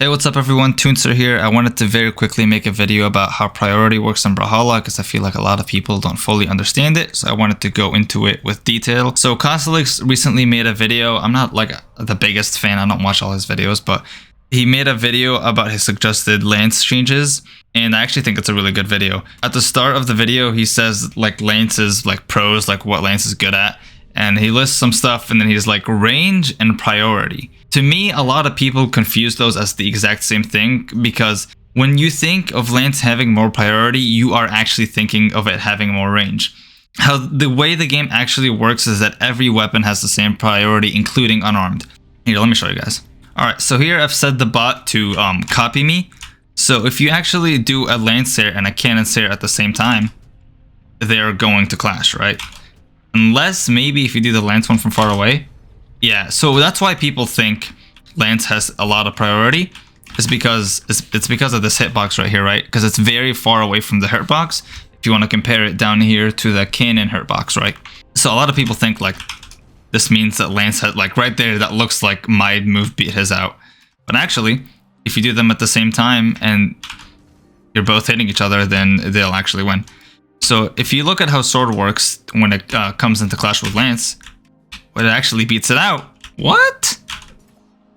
Hey, what's up everyone, Toonster here. I wanted to very quickly make a video about how priority works in Brawlhalla because I feel like a lot of people don't fully understand it, so I wanted to go into it with detail. So Consolix recently made a video. I'm not like the biggest fan, I don't watch all his videos, but he made a video about his suggested lance changes, and I actually think it's a really good video. At the start of the video, he says like lance's like pros, like what lance is good at, and he lists some stuff and then he's like range and priority. To me, a lot of people confuse those as the exact same thing because when you think of lance having more priority, you are actually thinking of it having more range. How the way the game actually works is that every weapon has the same priority, including unarmed. Here, let me show you guys. Alright, so here I've set the bot to copy me. So if you actually do a lancer and a cannoneer at the same time, they're going to clash, right? Unless maybe if you do the lance one from far away. Yeah, so that's why people think lance has a lot of priority. It's because of this hitbox right here, right? Because it's very far away from the hitbox. If you want to compare it down here to the cannon hitbox, right? So a lot of people think like this means that lance had like right there, that looks like my move beat his out. But actually, if you do them at the same time and you're both hitting each other, then they'll actually win. So if you look at how sword works when it comes into clash with lance, it actually beats it out. What?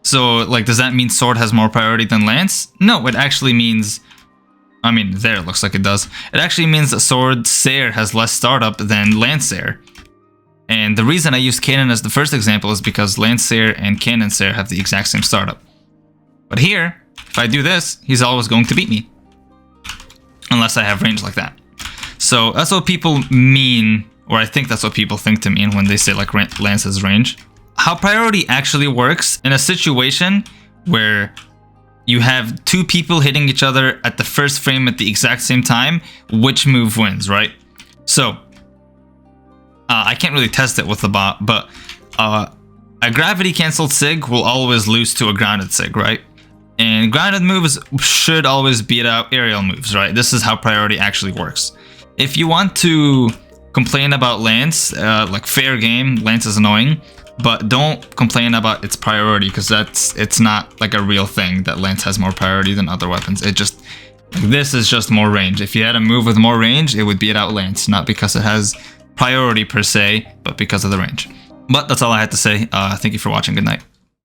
So like, does that mean sword has more priority than lance? No, it actually means, I mean, there it looks like it does. It actually means that sword Sayer has less startup than lance Sayer. And the reason I used cannon as the first example is because lance Sayer and cannon Sayer have the exact same startup. But here, if I do this, he's always going to beat me. Unless I have range like that. So that's what people mean, or I think that's what people think to mean when they say like lance's range. How priority actually works in a situation where you have two people hitting each other at the first frame at the exact same time, which move wins, right? So I can't really test it with the bot, but a gravity cancelled sig will always lose to a grounded sig, right? And grounded moves should always beat out aerial moves, right? This is how priority actually works. If you want to complain about lance, like fair game, lance is annoying, but don't complain about its priority because it's not like a real thing that lance has more priority than other weapons. It just, this is just more range. If you had a move with more range, it would beat out lance, not because it has priority per se, but because of the range. But that's all I had to say. Thank you for watching. Good night.